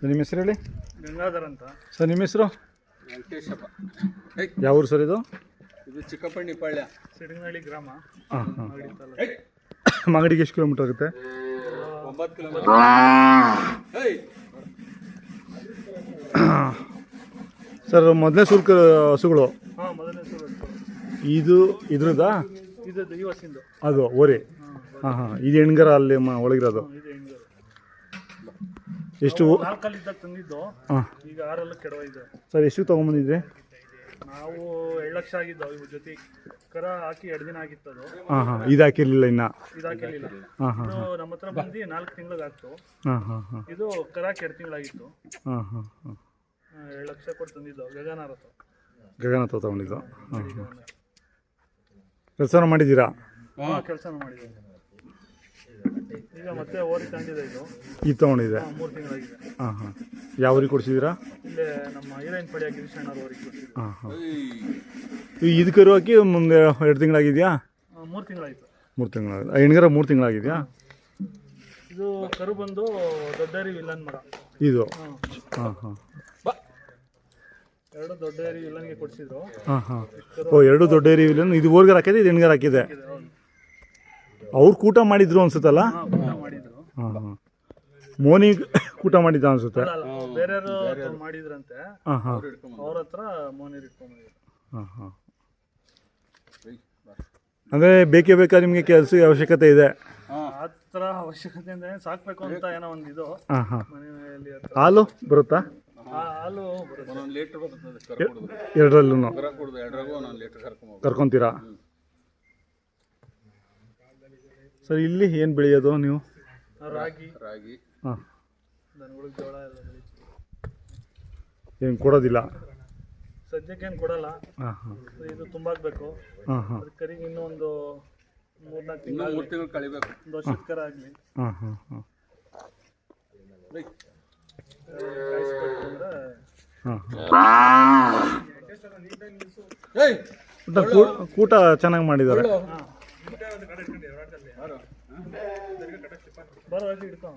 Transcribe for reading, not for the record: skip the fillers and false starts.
ನಿಮ್ಮ ಹೆಸರು ಹೇಳಿ. ಗಂಗಾಧರ್ ಅಂತ ಸರ್. ನಿಮ್ಮ ಹೆಸರು? ವೆಂಕಟೇಶಪ್ಪ. ಯಾವ ಊರು ಸರ್ ಇದು? ಇದು ಚಿಕ್ಕಪಳ್ಳಿ ಸಿಡಿನಹಳ್ಳಿ ಗ್ರಾಮ. ಹಾಂ ಹಾಂ. ಮಾಗಡಿಗೆ ಎಷ್ಟು ಕಿಲೋಮೀಟರ್ ಆಗುತ್ತೆ? 9 ಕಿಲೋಮೀಟರ್. ಸರ್ ಮೊದಲನೇ ಸೂರ್ಕ ಹಸುಗಳು ಹಾಂ, ಮೊದಲನೇ ಸೂರು. ಇದ್ರದ್ದಾ? ಇದು ಈ ವರ್ಷಿಂದು. ಅದು ಓರಿ. ಹಾಂ ಹಾಂ. ಇದು ಹೆಣ್ಗರ ಅಲ್ಲಿ ಒಳಗಿರೋದು. ಇದು ಹೆಂಗೆ ಎಷ್ಟು? 4 ಇದ್ದಾಗ ತಂದಿದ್ದು. ಹಾಂ. ಈಗ 6 ಕೆಡವಿದೆ. ಸರ್ ಎಷ್ಟು ತೊಗೊಂಬಂದಿದ್ರಿ? ನಾವು 2 ಲಕ್ಷ ಆಗಿದ್ದಾವೆ. ಇವ್ರ ಜೊತೆ ಕರ ಹಾಕಿ 2 ದಿನ ಆಗಿತ್ತು ಅದು. ಹಾಂ ಹಾಂ. ಇದು ಹಾಕಿರಲಿಲ್ಲ ಇನ್ನು? ಇದು ಹಾಕಿರಲಿಲ್ಲ. ಹಾಂ ಹಾಂ. ಇದು ನಮ್ಮ ಹತ್ರ ಬಂದು 4 ತಿಂಗಳಿಗೆ ಆಗ್ತು. ಹಾಂ ಹಾಂ ಹಾಂ. ಇದು ಕರ 2 ತಿಂಗಳಾಗಿತ್ತು. ಹಾಂ ಹಾಂ ಹಾಂ. 2 ಲಕ್ಷ ಕೊಟ್ಟು ತಂದಿದ್ದು. ಗಗನ ತೊಗೊಂಡಿದ್ದು. ಹಾಂ ಹಾಂ. ಕೆಲಸ ಮಾಡಿದ್ದೀರಾ? ಹಾಂ, ಕೆಲಸ ಮಾಡಿದ್ದೀವಿ. ಈಗ ಮತ್ತೆ ಓರಿ ತಗೊಂಡಿದೆ. ಇದು ತೊಗೊಂಡಿದೆ. 3 ತಿಂಗಳಾಗಿದೆ. ಹಾಂ ಹಾಂ. ಯಾವ ಊರಿಗೆ ಕೊಡಿಸಿದ್ದೀರಾ? ಇಲ್ಲೇ ನಮ್ಮ ಹೀರೋಯಿನ್ ಪಡಿಯಾಗಿ ಗಿರಿಶಣ್ಣವ್ರ ಊರಿಗೆ ಕೊಡ್ತೀವಿ. ಹಾಂ ಹಾಂ. ಇದು ಕರು ಹಾಕಿ ಮುಂದೆ 2 ತಿಂಗಳಾಗಿದೆಯಾ? 3 ತಿಂಗಳಾಯಿತು. 3 ತಿಂಗಳಾಗಿದೆ. ಹೆಣ್ಗರ 3 ತಿಂಗಳಾಗಿದೆಯಾ? ಇದು ಕರು ಬಂದು ದೊಡ್ಡೇರಿ ವಿಲ್ಲನ್ ಮರ. ಇದು? ಹಾಂ ಹಾಂ. 2 ದೊಡ್ಡೇರಿ ವಿಲ್ಲನ್ಗೆ ಕೊಡಿಸಿದ್ರು. ಹಾಂ ಹಾಂ. ಓ, 2 ದೊಡ್ಡ ಏರಿ ವಿಲ್ಲನ್. ಇದು ಓರ್ಗರ್ ಹಾಕಿದೆ, ಇದು ಹೆಣ್ಗರ ಹಾಕಿದೆ. ಅವ್ರು ಕೂಟ ಮಾಡಿದ್ರು ಅನ್ಸುತ್ತಲ್ಲ? ಮಾಡಿದ್ರು. ಹಾಂ ಹಾಂ. ಮೋನಿ ಕೂಟ ಮಾಡಿದ್ದ ಅನ್ಸುತ್ತೆ. ಬೇರೆಯವರು ಮಾಡಿದ್ರಂತೆ. ಹಾಂ ಹಾಂ. ಅವ್ರ ಹತ್ರ ಮೋನಿ ಇಟ್ಕೊಂಡಿದ್ರು. ಹಾಂ ಹಾಂ. ಅಂದರೆ ಬೇಕೇ ಬೇಕಾ ನಿಮಗೆ ಕೆಲಸ ಅವಶ್ಯಕತೆ ಇದೆ? ಆ ಥರ ಅವಶ್ಯಕತೆ ಅಂದರೆ ಸಾಕಬೇಕು ಅಂತ ಏನೋ ಒಂದಿದು. ಹಾಂ ಹಾಂ. ಮನೆಯಲ್ಲಿ ಹಾಲು ಬರುತ್ತಾ? ಹಾಲು ಒಂದೊಂದು ಲೀಟ್ರ್ ಬರ್ತದೆ. ಎರಡರಲ್ಲೂ ಎರಡರಾಗೂ ಒಂದೊಂದು ಲೀಟ್ರ್ ಕರ್ಕೊತೀರಾ? ಸರ್ ಇಲ್ಲಿ ಏನು ಬೆಳೆಯೋದು ನೀವು? ರಾಗಿ. ಹಾಂ. ದನಗಳಿಗೆ ಜೋಳ ಎಲ್ಲ ಬೆಳಿತೀವಿ. ಏನು ಕೊಡೋದಿಲ್ಲ? ಸದ್ಯಕ್ಕೇನು ಕೊಡಲ್ಲ. ಹಾಂ ಹಾಂ. ಇದು ತುಂಬಾಗಬೇಕು. ಹಾಂ ಹಾಂ. ಕರಿಗೆ ಇನ್ನೂ ಒಂದು 3-4 ತಿಂಗಳು ಕಳಿಬೇಕು. ಒಂದು ವರ್ಷದ ಕರ ಆಗಲಿ. ಹಾಂ ಹಾಂ ಹಾಂ. ಕಾಯಿಸ್ಬೇಕು ಅಂದರೆ. ಹಾಂ ಹಾಂ. ಕೂಟ ಚೆನ್ನಾಗಿ ಮಾಡಿದ್ದಾರೆ. ಬರೋ ಹಿಡ್ಕೊ.